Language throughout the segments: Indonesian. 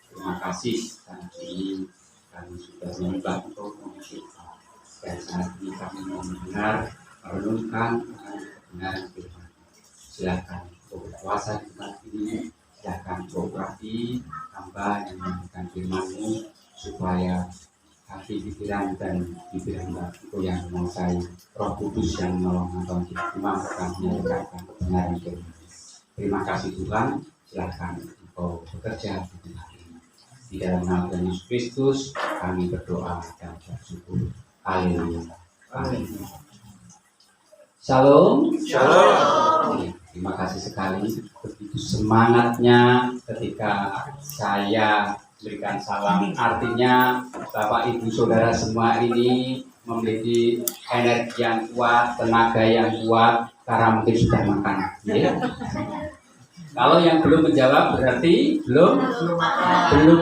Terima kasih karena ini kami sudah menyembah untuk kita dan saat ini kami mau mendengar merenungkan tentang kebenaran firman. Silakan berkuasa di tempat ini, silakan berarti hamba yang mendengarkan firman-Mu supaya hati pikiran dan pikiran itu yang menguasai Roh Kudus yang menolong atau firman akan menyatakan kebenaran firman. Terima kasih Tuhan, silakan Engkau bekerja di tempat ini. Di dalam nama Tuhan Yesus Kristus kami berdoa dan bersyukur. Haleluya. Amin. Shalom. Shalom. Terima kasih sekali. Begitu semangatnya ketika saya berikan salam. Artinya Bapak Ibu Saudara semua ini memiliki energi yang kuat, tenaga yang kuat karena mungkin sudah makan. Ya. Kalau yang belum menjawab berarti belum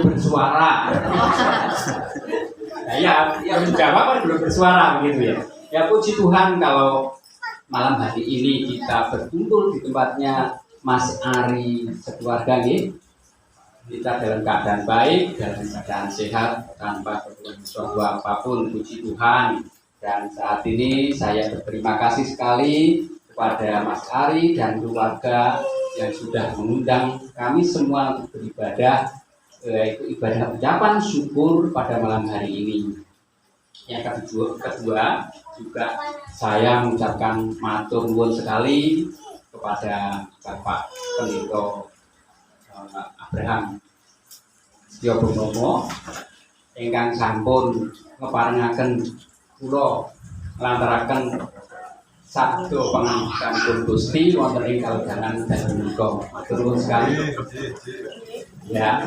bersuara. Nah, ya, yang menjawab kan belum bersuara begitu ya. Ya puji Tuhan kalau malam hari ini kita berkumpul di tempatnya Mas Ari sekeluarga nih. Kita dalam keadaan baik, dalam keadaan sehat, tanpa keluhan suatu apapun, puji Tuhan. Dan saat ini saya berterima kasih sekali kepada Mas Ari dan keluarga yang sudah mengundang kami semua untuk beribadah, yaitu ibadah ucapan syukur pada malam hari ini. Yang kedua juga saya mengucapkan matur nuwun sekali kepada Bapak Pendeta Abraham Setyo Purnomo ingkang sampun ngeparingaken kula nglantaraken sabda pangandikanipun Gusti wonten ing kalodhangan dan menika. Matur nuwun sekali. Ya.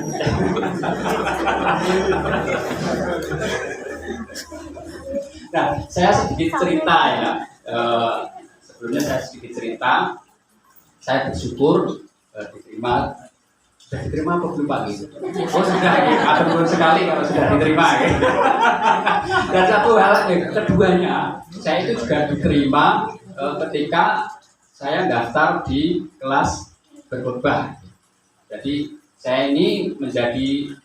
Nah, saya sedikit cerita ya. Sebelumnya saya sedikit cerita. Saya bersyukur sudah diterima apa belum Pak? Oh sudah, matur sekali kalau sudah diterima. Dan satu hal keduanya, saya itu juga diterima ketika saya daftar di kelas berkhotbah. Jadi saya ini menjadi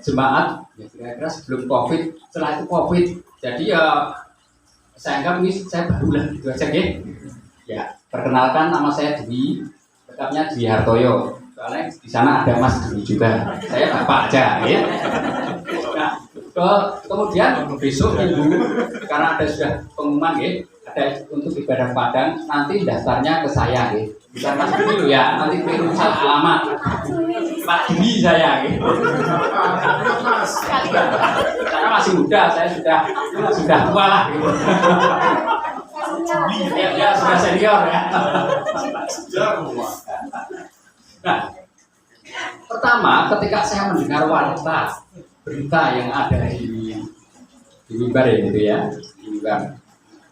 jemaat ya kira-kira sebelum COVID, setelah itu COVID. Jadi saya anggap ini saya baru lah gitu aja ya. Perkenalkan nama saya Dwi, lengkapnya Dwi Hartoyo. Soalnya di sana ada Mas Dwi juga. Saya Bapak aja ya. Nah, kemudian besok Minggu karena ada sudah pengumuman ya, ada untuk ibadah Padang, nanti daftarnya ke saya ya. Bisa Mas dulu ya, nanti kirim salah alamat. Pak Dwi saya ya. Karena masih muda, saya sudah tua lah gitu. Ya sudah senior ya. Nah, pertama ketika saya mendengar berita yang ada di mimbar ya gitu ya, di mimbar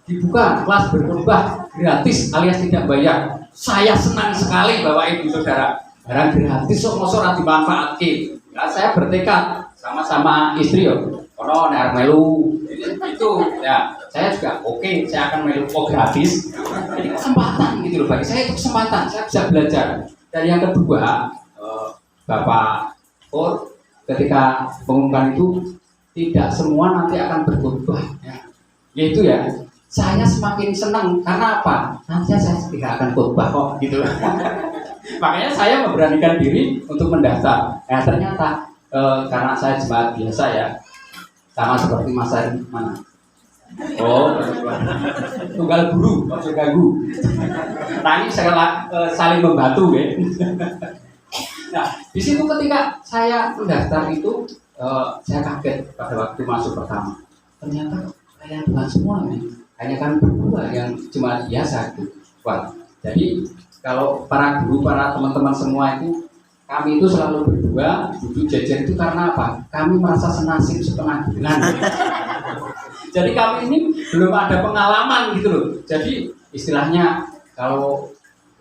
dibuka kelas berkhotbah gratis alias tidak bayar. Saya senang sekali Bapak Ibu Saudara, barang gratis kok mosok ora dimanfaatke. Nah, saya bertekad sama istri ono nek melu itu ya. Saya juga oke, saya akan melu gratis. Ini kesempatan gitu loh bagi saya, itu kesempatan saya bisa belajar. Dan yang kedua, Bapak Pur ketika pengumuman itu tidak semua nanti akan berkhotbah ya. Yaitu ya, saya semakin senang karena apa? Nanti saya tidak akan khotbah kok gitu. Makanya saya memberanikan diri untuk mendaftar. Ya ternyata karena saya jemaat biasa ya, sama seperti Mas Ari mana? Oh, tunggal guru, maksud ganggu. Nah ini saling membantu ya. Nah di situ ketika saya mendaftar itu, saya kaget pada waktu masuk pertama. Ternyata kalian bukan semua nih, hanya kan berdua yang jemaat biasa gitu. Wah, jadi kalau para guru, para teman-teman semua itu, kami itu selalu berdua duduk jajar itu karena apa? Kami merasa senasib setengah bulan. Jadi kami ini belum ada pengalaman gitu loh. Jadi istilahnya kalau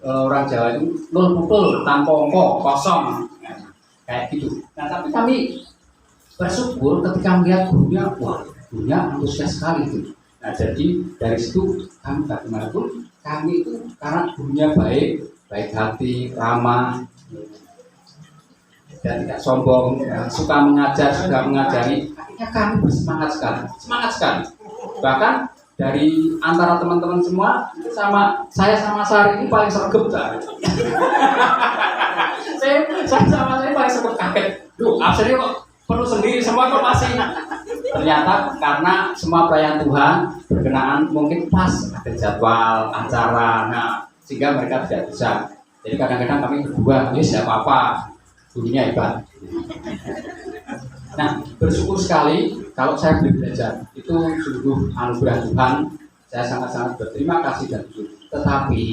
orang Jawa itu nol pukul tanpa ongko kosong kayak gitu. Nah tapi kami bersyukur ketika melihat gurunya, wah gurunya antusias sekali gitu. Nah jadi dari situ kami bagaimanapun kami itu karena gurunya baik hati, ramah. dan tidak sombong, suka mengajar, suka mengajari. Akhirnya kami bersemangat sekali. Bahkan dari antara teman-teman semua, saya sama Sari ini paling sergap. saya sama saya paling sergap, kaget. Duh, absennya kok perlu sendiri semua kok masih. Ternyata karena semua pelayan Tuhan berkenaan mungkin pas ada jadwal acara, sehingga mereka tidak bisa. Jadi kadang-kadang kami berdua, tidak apa-apa, bunyinya hebat. Nah, bersyukur sekali kalau saya belajar itu sungguh anugerah Tuhan. Saya sangat-sangat berterima kasih dan bersyukur. Tetapi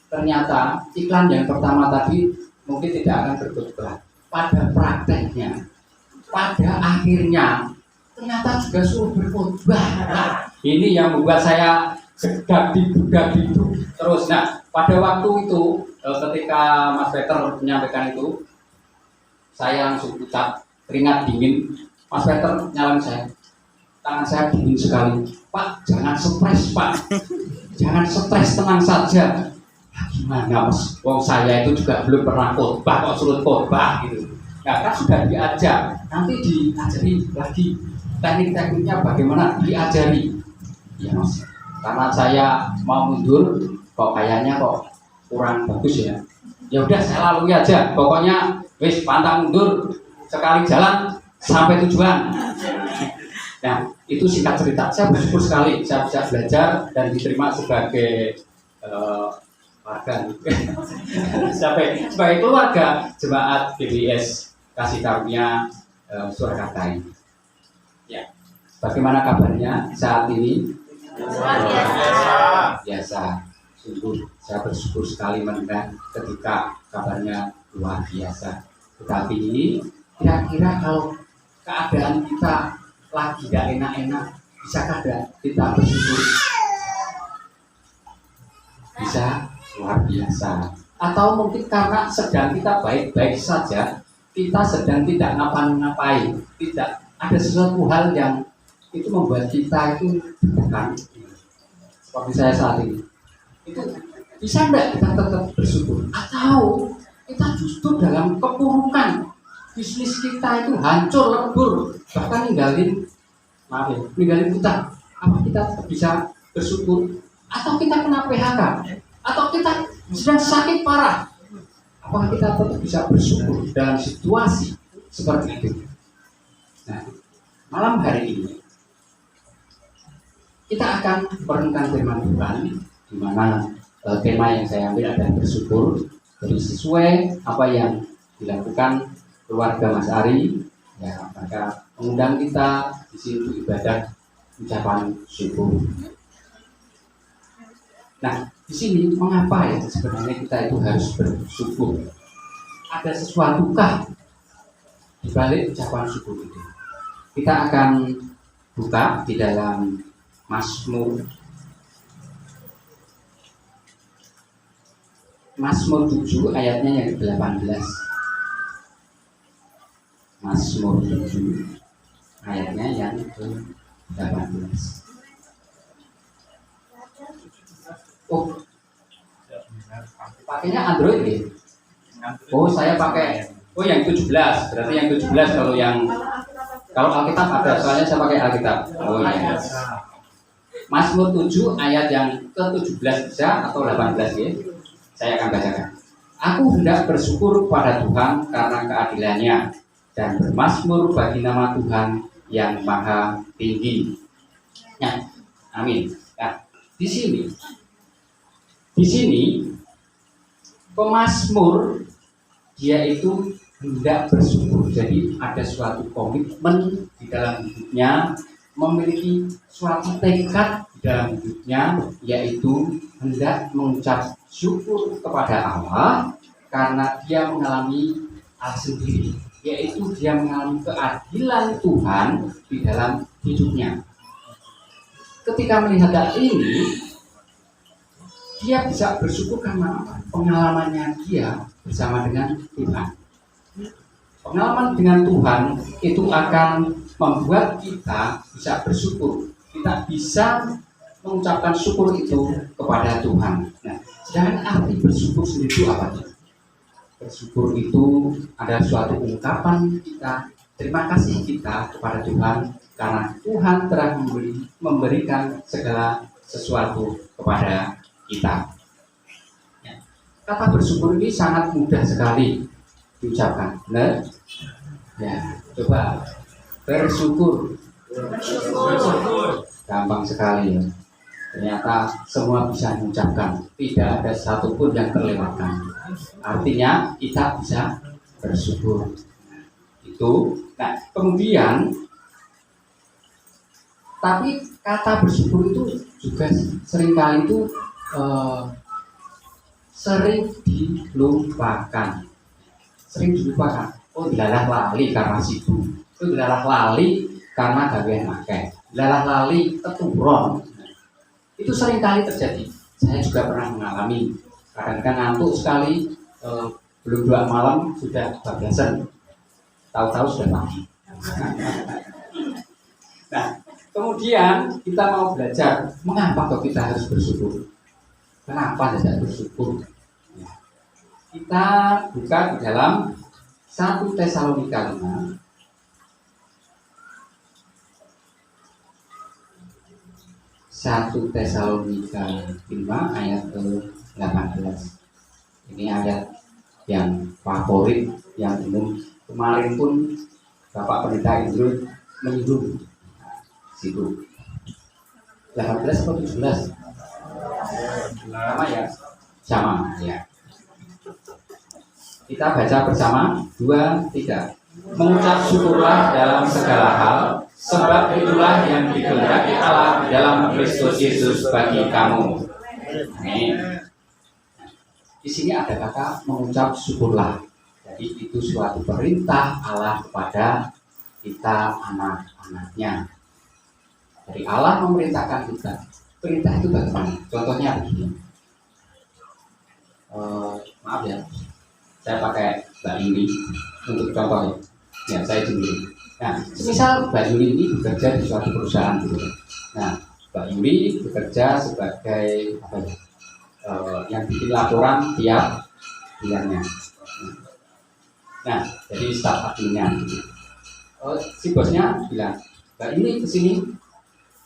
ternyata iklan yang pertama tadi mungkin tidak akan berkhotbah. Pada prakteknya, pada akhirnya ternyata juga suruh berkhotbah. Nah, ini yang membuat saya segak-diduk terus. Nah, pada waktu itu ketika Mas Peter menyampaikan itu, saya langsung ucap keringat dingin. Mas Peter nyalain saya, tangan saya dingin sekali. Pak, jangan stres Pak, jangan stres, tenang saja. Gimana Mas, wong saya itu juga belum pernah khotbah kok suruh khotbah gitu. Nah, kan sudah diajar, nanti diajari lagi teknik-tekniknya bagaimana, diajari. Ya Mas, karena saya mau mundur, kok kayaknya kok kurang bagus ya. Ya udah saya lalui aja, pokoknya wis pantang mundur, sekali jalan sampai tujuan. Nah, itu singkat cerita. Saya bersyukur sekali saya bisa belajar dan diterima sebagai warga, sebagai keluarga jemaat GBS Kasih Karunia Surakarta ini. Ya, bagaimana kabarnya saat ini? Luar Biasa. Sungguh saya bersyukur sekali mendengar ketika kabarnya luar biasa. Tetapi kira-kira kalau keadaan kita lagi gak enak-enak, bisakah kita bersyukur? Bisa, luar biasa. Atau mungkin karena sedang kita baik-baik saja, kita sedang tidak ngapa-ngapain, tidak ada sesuatu hal yang itu membuat kita itu bukan seperti saya saat ini. Itu bisa enggak kita tetap bersyukur? Atau kita justru dalam kepurukan, bisnis kita itu hancur lebur, bahkan ninggalin utang. Apa kita tetap bisa bersyukur? Atau kita kena PHK? Atau kita sedang sakit parah? Apakah kita tetap bisa bersyukur dalam situasi seperti itu? Nah, malam hari ini kita akan merenungkan firman Tuhan, di mana tema yang saya ambil adalah bersyukur. Jadi sesuai apa yang dilakukan keluarga Mas Ari, ya maka mengundang kita di sini untuk ibadah ucapan syukur. Nah, di sini mengapa ya sebenarnya kita itu harus bersyukur? Ada sesuatukah di balik ucapan syukur itu? Kita akan buka di dalam Mazmur 7 ayatnya yang ke-18. Mazmur 7 ayatnya yang ke-18. Oh, pakainya Android ya? Oh, saya pakai. Oh, yang 17. Berarti yang 17 kalau Alkitab ada, soalnya saya pakai Alkitab. Oh iya. Mazmur 7 ayat yang ke-17 bisa atau 18 ya. Saya akan bacakan. Aku hendak bersyukur kepada Tuhan karena keadilannya dan bermazmur bagi nama Tuhan yang maha tinggi. Ya, amin. Nah, di sini pemazmur dia itu hendak bersyukur. Jadi ada suatu komitmen di dalam hidupnya, memiliki suatu tekad di dalam hidupnya, yaitu hendak mengucap syukur kepada Allah karena dia mengalami hal sendiri, yaitu dia mengalami keadilan Tuhan di dalam hidupnya. Ketika melihat hal ini, dia bisa bersyukur karena pengalamannya dia bersama dengan Tuhan. Pengalaman dengan Tuhan itu akan membuat kita bisa bersyukur. Kita bisa mengucapkan syukur itu kepada Tuhan. Nah, sedangkan arti bersyukur sendiri itu apa? Bersyukur itu adalah suatu ungkapan kita terima kasih kita kepada Tuhan karena Tuhan telah memberikan segala sesuatu kepada kita. Ya. Kata bersyukur ini sangat mudah sekali diucapkan, benar? Ya, coba bersyukur. Gampang sekali ya. Ternyata semua bisa mengucapkan, tidak ada satupun yang terlewatkan. Artinya kita bisa bersyukur. Itu. Nah, kemudian tapi kata bersyukur itu juga seringkali itu sering dilupakan. Sering dilupakan. Oh, dilalah lali karena sibuk. Oh, dilalah lali karena gawean akeh. Dilalah lali keturun. Itu seringkali terjadi. Saya juga pernah mengalami. Kadang-kadang ngantuk sekali, belum 2 malam sudah bablasan. Tahu-tahu sudah pagi. Nah, kemudian kita mau belajar mengapa kok kita harus bersyukur. Kenapa tidak bersyukur? Ya. Kita buka di dalam 1 Tesalonika 5. 1 Tesalonika 5 ayat ke-18. Ini ayat yang favorit, yang umum. Kemarin pun Bapak Pendeta Indro menyinggung situ. 18 atau 17? Sama ya? Sama ya. Kita baca bersama 2, 3. Mengucap syukurlah dalam segala hal, sebab itulah yang dikehendaki Allah dalam Kristus Yesus bagi kamu. Amin. Di sini ada kata mengucap syukurlah. Jadi itu suatu perintah Allah kepada kita anak-anaknya. Jadi Allah memerintahkan kita. Perintah itu bagaimana? Contohnya begini. Maaf ya, saya pakai Mbak Yuli untuk contoh. Ya, saya sendiri. Nah, misal Mbak Yuli ini bekerja di suatu perusahaan gitu. Nah, Mbak Yuli bekerja sebagai apa ya? Yang bikin laporan tiap bulannya. Nah, jadi staf adminnya. Si bosnya bilang, Mbak Yuli kesini,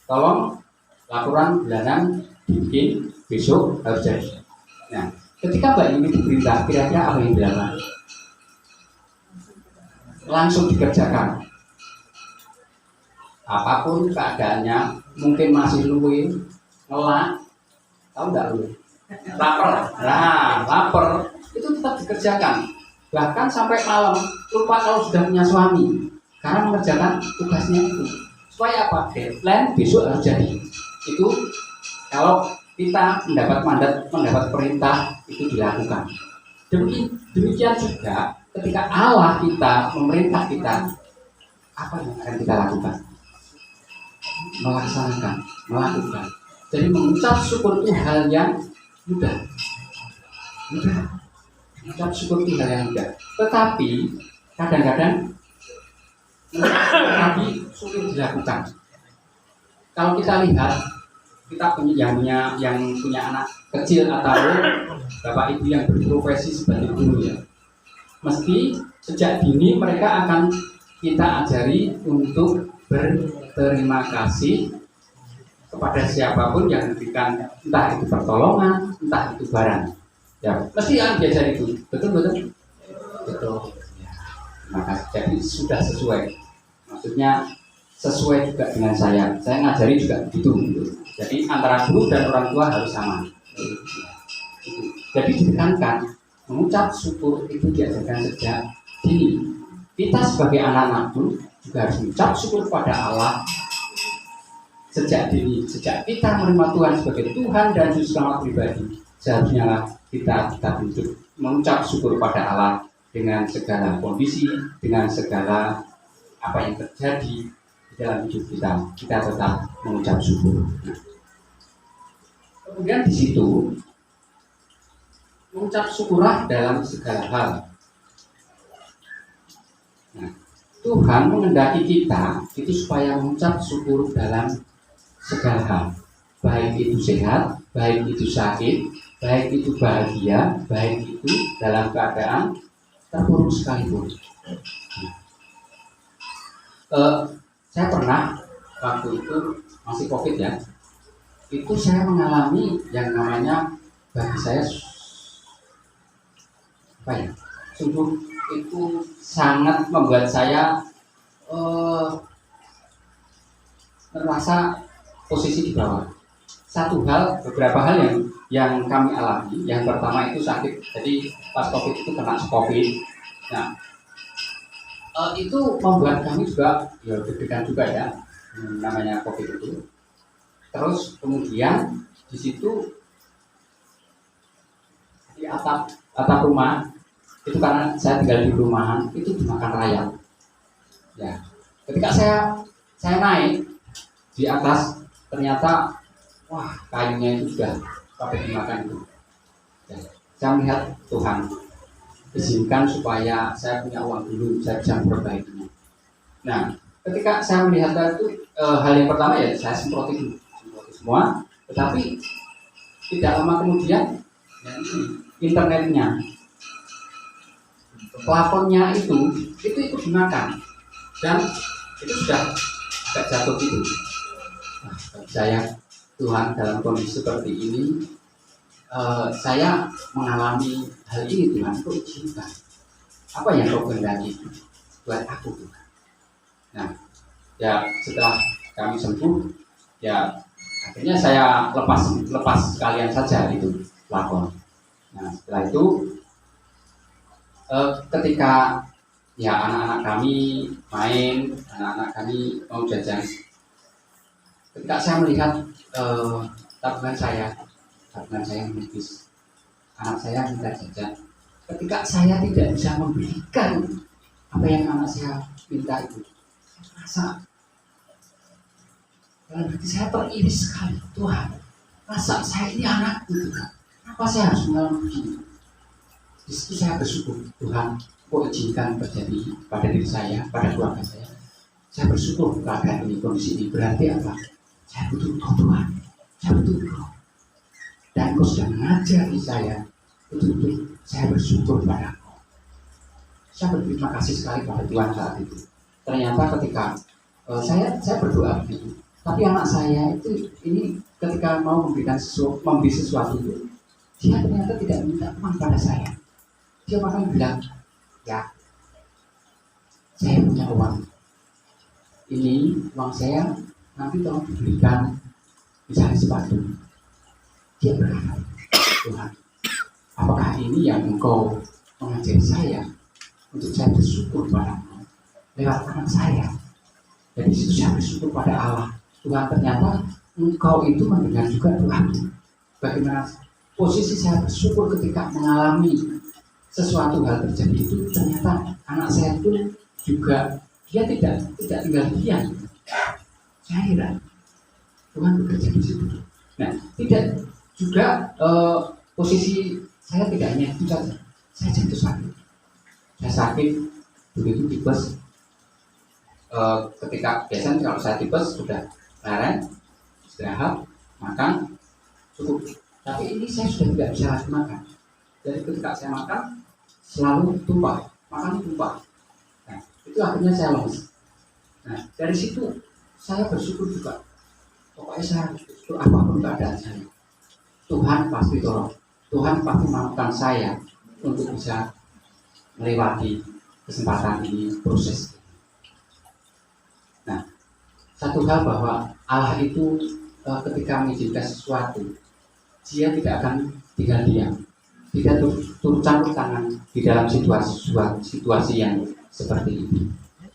tolong laporan bulanan bikin besok harus jadi. Nah, ketika Mbak Yuli diperintah, kira-kira apa yang dilakukan? Langsung dikerjakan. Apapun keadaannya, mungkin masih luwe, ngelak, tahu nggak lu? Lapar. Nah, lapar itu tetap dikerjakan. Bahkan sampai malam, lupa kalau sudah punya suami, karena mengerjakan tugasnya itu. Supaya apa? Deadline besok harus jadi. Itu kalau kita mendapat mandat, mendapat perintah, itu dilakukan. Demikian juga ketika Allah kita memerintah kita, apa yang akan kita lakukan? Melaksanakan, melakukan. Jadi mengucap syukur itu hal yang mudah. Mengucap syukur itu hal yang mudah. Tetapi kadang-kadang tapi sulit dilakukan. Kalau kita lihat, kita yang punya anak kecil atau bapak ibu yang berprofesi sebagai guru ya, mesti sejak dini mereka akan kita ajari untuk berterima kasih kepada siapapun yang memberikan, entah itu pertolongan, entah itu barang. Ya, mesti yang diajari itu, betul. Ya, terima kasih. Jadi sudah sesuai. Maksudnya sesuai juga dengan saya ngajari juga begitu gitu. Jadi antara guru dan orang tua harus sama. Jadi ditekankan mengucap syukur itu diajarkan sejak dini. Kita sebagai anak-anak pun juga harus mengucap syukur kepada Allah sejak dini. Sejak kita menerima Tuhan sebagai Tuhan dan Juru Selamat pribadi, seharusnya kita hidup mengucap syukur kepada Allah dengan segala kondisi, dengan segala apa yang terjadi di dalam hidup kita tetap mengucap syukur. Kemudian di situ mengucap syukurlah dalam segala hal. Nah, Tuhan menghendaki kita itu supaya mengucap syukur dalam segala hal, baik itu sehat baik itu sakit, baik itu bahagia, baik itu dalam keadaan terpuruk sekalipun. Saya pernah waktu itu masih COVID ya, itu saya mengalami yang namanya bagi saya apa ya, sungguh itu sangat membuat saya merasa posisi di bawah. Beberapa hal yang kami alami. Yang pertama itu sakit. Jadi pas COVID itu kena COVID. Nah, itu membuat kami juga ya deg-degan juga ya, namanya COVID itu. Terus kemudian di situ di atap rumah itu, karena saya tinggal di rumahan, itu dimakan rayap. Ya, ketika saya naik di atas, ternyata wah, kayunya itu sudah pada dimakan itu. Ya, saya melihat Tuhan izinkan supaya saya punya uang dulu, saya bisa memperbaikinya. Nah, ketika saya melihat itu, hal yang pertama ya saya semproti semua, tetapi tidak lama kemudian ya, internetnya, plafonnya itu dimakan dan itu sudah agak jatuh gitu. Nah, saya Tuhan dalam kondisi seperti ini, saya mengalami hal ini, Tuhan kok izinkan, apa yang kau kehendaki buat aku Tuhan. Nah, ya setelah kami sembuh, ya akhirnya saya lepas sekalian saja itu plafon. Nah, setelah itu ketika ya anak-anak kami main, anak-anak kami mau jajan, ketika saya melihat tabungan saya menipis, anak saya minta jajan, ketika saya tidak bisa memberikan apa yang anak saya minta itu, saya merasa dalam hati saya teriris sekali. Tuhan, rasa saya ini anakku, kenapa saya harus mengalami begini? Di situ saya bersyukur, Tuhan, kau izinkan terjadi pada diri saya, pada keluarga saya. Saya bersyukur keadaan ini, kondisi ini berarti apa? Saya butuh Kau Tuhan, saya butuh Kau. Dan Kau sudah mengajari saya, betul-betul saya bersyukur pada Kau. Saya berterima kasih sekali pada Tuhan saat itu. Ternyata ketika saya berdoa begitu, tapi anak saya itu ini ketika mau memberi sesuatu itu, dia ternyata tidak minta uang pada saya. Dia malah bilang, ya, saya punya uang. Ini uang saya, nanti tolong dibelikan misalnya sepatu. Dia berharap, Tuhan, apakah ini yang Engkau mengajari saya untuk saya bersyukur padamu lewat anak saya? Jadi situ saya bersyukur pada Allah. Tuhan, ternyata Engkau itu mendengar juga doaku. Bagaimana posisi saya bersyukur ketika mengalami sesuatu hal terjadi itu, ternyata anak saya itu juga dia tidak tinggal diam. Saya heran, Tuhan bekerja di situ. Nah, tidak juga posisi saya tidak hanya itu saja. Saya jatuh sakit. Saya sakit begitu tipes. Ketika biasanya kalau saya tipes sudah leren, istirahat, makan cukup. Tapi ini saya sudah tidak bisa lagi makan. Jadi ketika saya makan selalu tumpah, makan tumpah. Nah, itu akhirnya saya lemes. Nah, dari situ saya bersyukur juga. Pokoknya saya bersyukur apapun keadaan saya, Tuhan pasti tolong. Tuhan pasti mampukan saya untuk bisa melewati kesempatan ini, proses. Nah, satu hal bahwa Allah itu ketika mengizinkan sesuatu, Dia tidak akan tinggal diam. Tidak turut campur tangan di dalam situasi yang seperti itu.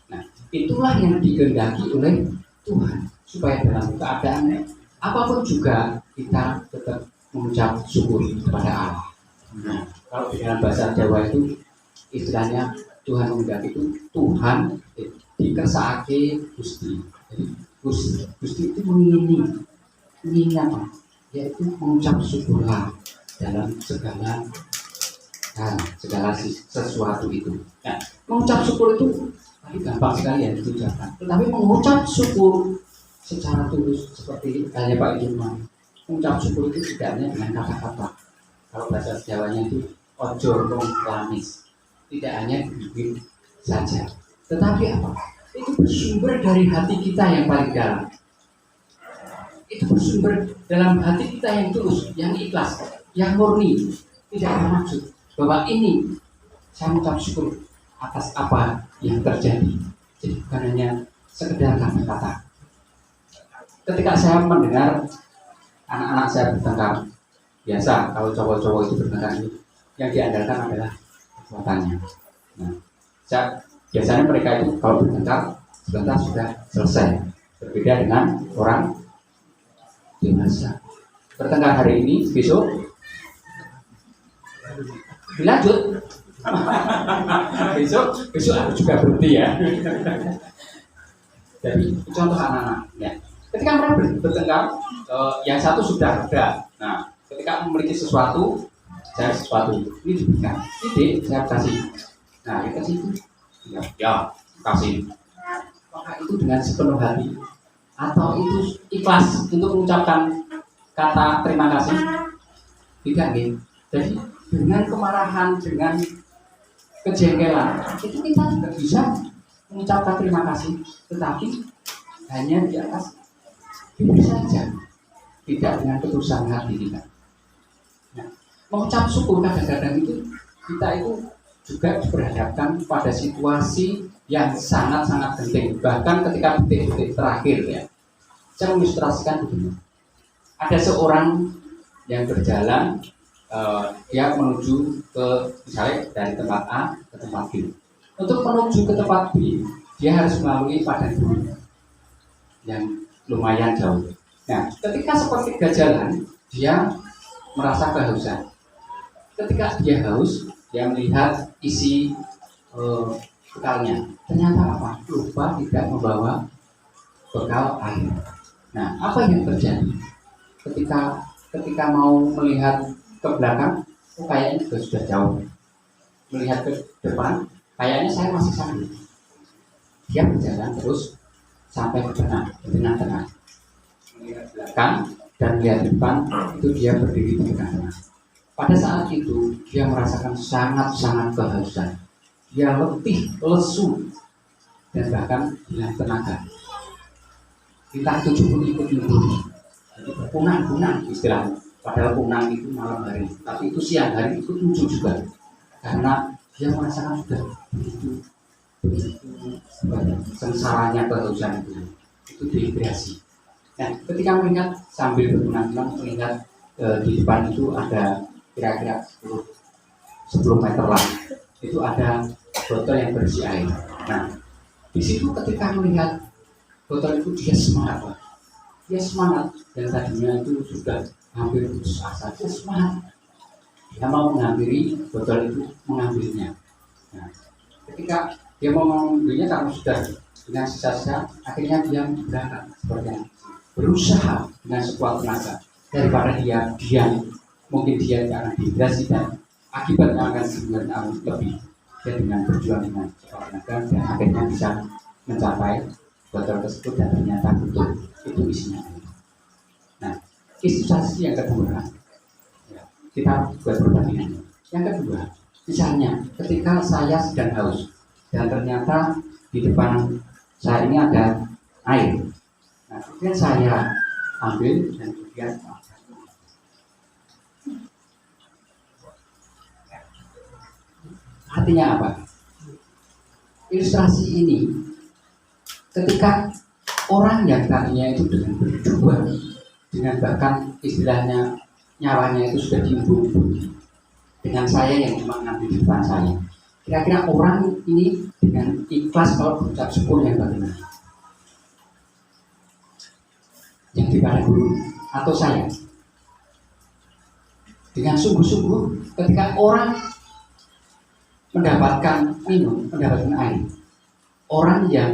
Nah, itulah yang dikehendaki oleh Tuhan, supaya dalam keadaan apapun juga kita tetap mengucap syukur kepada Allah. Nah, kalau di dalam bahasa Jawa itu istilahnya Tuhan menghendaki itu Tuhan dikersakake Gusti. Jadi Gusti itu mengingini apa? Yaitu mengucap syukurlah dalam segala sesuatu itu. Nah, mengucap syukur itu tadi gampang sekali ya diucapkan. Tetapi mengucap syukur secara tulus seperti halnya Pak Irman, mengucap syukur itu tidak hanya dengan kata-kata. Kalau bahasa Jawanya itu ojo rong lamis, tidak hanya dibikin saja, tetapi apa? Itu bersumber dari hati kita yang paling dalam. Itu bersumber dalam hati kita yang tulus, yang ikhlas, yang murni, tidak bermaksud bahwa ini saya mengucap syukur atas apa yang terjadi. Jadi bukan hanya sekedar kata-kata. Ketika saya mendengar anak-anak saya bertengkar, biasa kalau cowok-cowok itu bertengkar yang diandalkan adalah kekuatannya. Nah, biasanya mereka itu kalau bertengkar sebentar sudah selesai. Berbeda dengan orang dewasa. Bertengkar hari ini, besok dilanjut. besok harus juga berhenti ya. Jadi contoh anak-anak ya. Ketika mereka bertengkar, yang satu sudah reda. Nah, ketika memiliki sesuatu, saya sesuatu ini diberikan. Ini saya kasih. Nah, dikasih itu, ya kasih. Apakah itu dengan sepenuh hati atau itu ikhlas untuk mengucapkan kata terima kasih? Tidak, gitu. Jadi dengan kemarahan, dengan kejengkelan, itu kita tidak bisa mengucapkan terima kasih, tetapi hanya di atas diri saja, tidak dengan ketulusan hati kita. Nah, mengucap syukur kadang-kadang itu kita itu juga diperhadapkan pada situasi yang sangat-sangat penting, bahkan ketika detik-detik terakhir ya. Saya mengilustrasikan begini. Ada seorang yang berjalan, dia menuju ke misalnya dari tempat A ke tempat B. Untuk menuju ke tempat B, dia harus melalui padang gurun yang lumayan jauh. Nah, ketika sepertiga jalan, dia merasa kehausan. Ketika dia haus, dia melihat isi bekalnya. Ternyata apa? Lupa tidak membawa bekal air. Nah, apa yang terjadi? Ketika mau melihat ke belakang, kayaknya juga sudah jauh. Melihat ke depan, kayaknya saya masih sambil. Dia berjalan terus sampai ke tengah-tengah. Melihat belakang dan melihat depan, itu dia berdiri di tengah-tengah. Pada saat itu dia merasakan sangat-sangat kehausan. Dia letih, lesu, dan bahkan hilang tenaga. Kita itu pun ikut nyebut. Jadi punang-punang istilahnya. Padahal punang itu malam hari, tapi itu siang hari itu muncul juga. Karena dia merasakan sudah begitu sengsaranya kehausan itu dehidrasi. Nah, ketika melihat sambil berpunang-punang melihat di depan itu ada kira-kira 10 meter lah, itu ada botol yang berisi air. Nah, di situ ketika melihat botol itu dia semangat, dan tadinya itu sudah hampir putus asa, dia semangat, dia mau mengambil botol itu, mengambilnya. Nah, ketika dia mau mengambilnya karena sudah dengan sisa-sisa, akhirnya dia berangkat seperti yang berusaha dengan sekuat tenaga daripada dia diam. Mungkin dia akan dehidrasi dan akibatnya akan sebenarnya lebih. Dia dengan berjuang dengan sekuat tenaga dan akhirnya bisa mencapai botol tersebut dan ternyata betul itu isinya. Nah, ilustrasi yang kedua, ya, kita buat perbandingan. Yang kedua, misalnya ketika saya sedang haus dan ternyata di depan saya ini ada air. Nah, kemudian saya ambil dan kemudian artinya apa? Ilustrasi ini ketika orang yang tadinya itu dengan berjuang, dengan bahkan istilahnya nyawanya itu sudah diimbun dengan saya yang cuma ngambil di depan saya. Kira-kira orang ini dengan ikhlas kalau berucap syukur yang bagaimana? Yang di padang gurun atau saya? Dengan sungguh-sungguh ketika orang mendapatkan minum, mendapatkan air, orang yang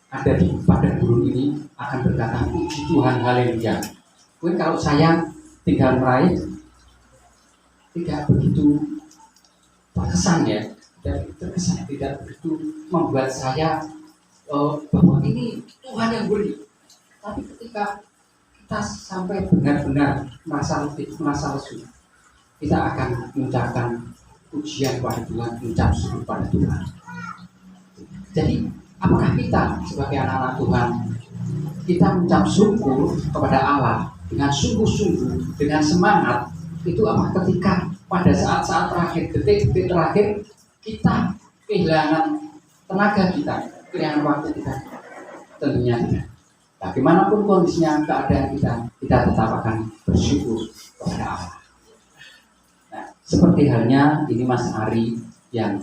ada di padang gurun ini akan berkata, puji Tuhan, haleluya. Mungkin kalau saya tinggal meraih, tidak begitu terkesan ya, tidak begitu membuat saya bahwa ini Tuhan yang beri. Tapi ketika kita sampai benar-benar merasa lesu, kita akan mengucapkan pujian kepada Tuhan, mengucap syukur kepada Tuhan. Jadi, apakah kita sebagai anak-anak Tuhan, kita mengucap syukur kepada Allah dengan sungguh-sungguh, dengan semangat, itu apa ketika pada saat-saat terakhir, detik-detik terakhir, kita kehilangan tenaga kita, kehilangan waktu kita? Tentunya tidak. Bagaimanapun kondisinya, keadaan kita tetap akan bersyukur kepada Allah. Nah, seperti halnya ini Mas Ari yang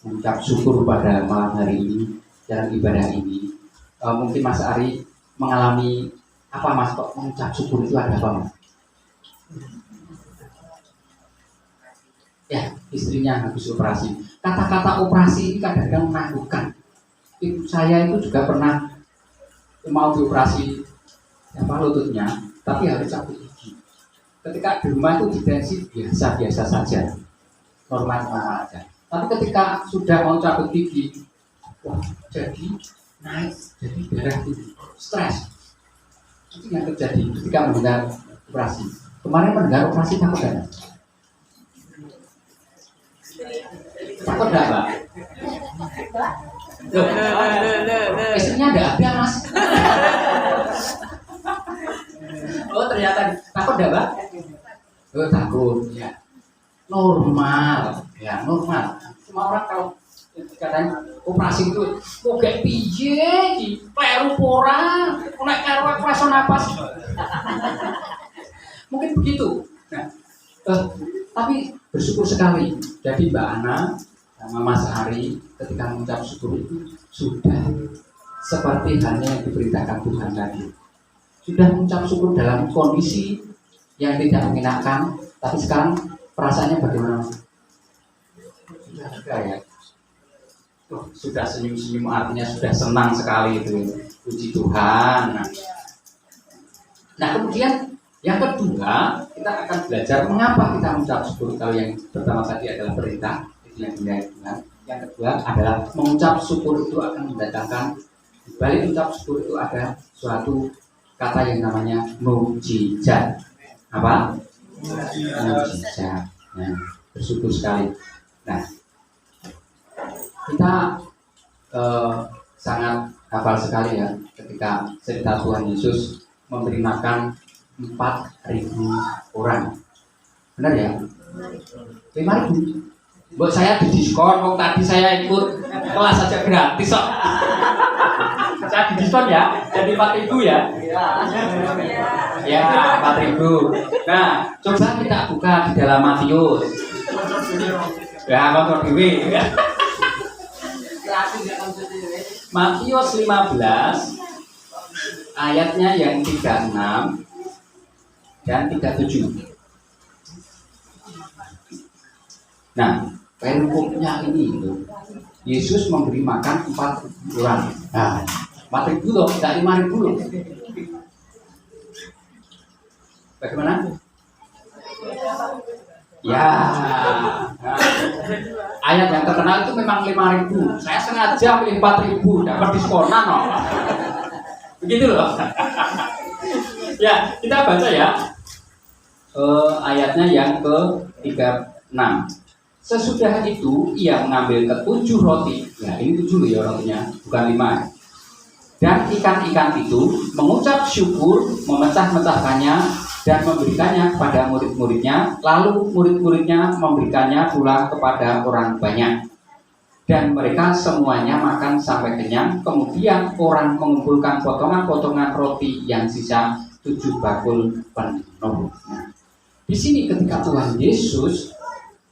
mengucap syukur pada malam hari ini dalam ibadah ini. Mungkin Mas Ari mengalami apa Mas, kok mengucap syukur itu ada apa Mas? Ya, istrinya habis operasi. Kata-kata operasi ini kadang-kadang menakutkan. Ibu saya itu juga pernah mau dioperasi lututnya, tapi harus cabut gigi. Ketika di rumah itu distensi biasa-biasa saja, normal-normal aja. Tapi ketika sudah mau cabut gigi, wah, jadi naik, jadi darah tinggi, stres. Itu yang terjadi ketika mendengar operasi. Kemarin mendengar operasi takut enggak? Takut enggak, Mbak? Istrinya ada Mas. Oh ternyata takut enggak, Mbak? Oh takut, ya. Normal, ya normal. Semua orang kalau katanya operasi itu kok kayak piye di peru pora, nek karo operasi napas. Mungkin begitu. Nah, tapi bersyukur sekali. Jadi Mbak Ana sama Mas Ari ketika mengucap syukur itu sudah seperti halnya yang diperintahkan Tuhan tadi. Sudah mengucap syukur dalam kondisi yang tidak mengenakan, tapi sekarang perasaannya bagaimana? Sudah juga ya. Sudah senyum-senyum, artinya sudah senang sekali itu. Puji Tuhan. Nah kemudian yang kedua, kita akan belajar mengapa kita mengucap syukur. Kalau yang pertama tadi adalah perintah, itu yang dinilai Tuhan. Yang kedua adalah mengucap syukur itu akan mendatangkan, di balik mengucap syukur itu ada suatu kata yang namanya mukjizat. Apa? Mukjizat. Nah, bersyukur sekali. Nah, kita sangat hafal sekali ya ketika cerita Tuhan Yesus memberi makan 4.000 orang. Benar ya? 5.000. Buat saya di diskon, kok tadi saya ikut kelas aja gratis kok. Saya di diskon ya, jadi 4.000 ya. Ya, 4.000. Nah, coba kita buka di dalam Matius. Ya, kontrol diri. Matius 15 ayatnya yang 36 dan 37. Nah, perikopnya ini itu Yesus memberi makan 4 orang. Nah, 4.000 loh, tidak 5.000 loh. Bagaimana? Ya, nah, ayat yang terkenal itu memang 5.000. Saya sengaja pilih 4.000, dapat diskonan loh. Begitu loh. Ya, kita baca ya. Ayatnya yang ke-36. Sesudah itu ia mengambil ke-7 roti. Ya, ini 7 loh ya rotinya, bukan 5. Dan ikan-ikan itu mengucap syukur, memecah-mecahkannya dan memberikannya kepada murid-muridnya, lalu murid-muridnya memberikannya pula kepada orang banyak. Dan mereka semuanya makan sampai kenyang. Kemudian orang mengumpulkan potongan-potongan roti yang sisa 7 bakul penuh. Nah, di sini ketika Tuhan Yesus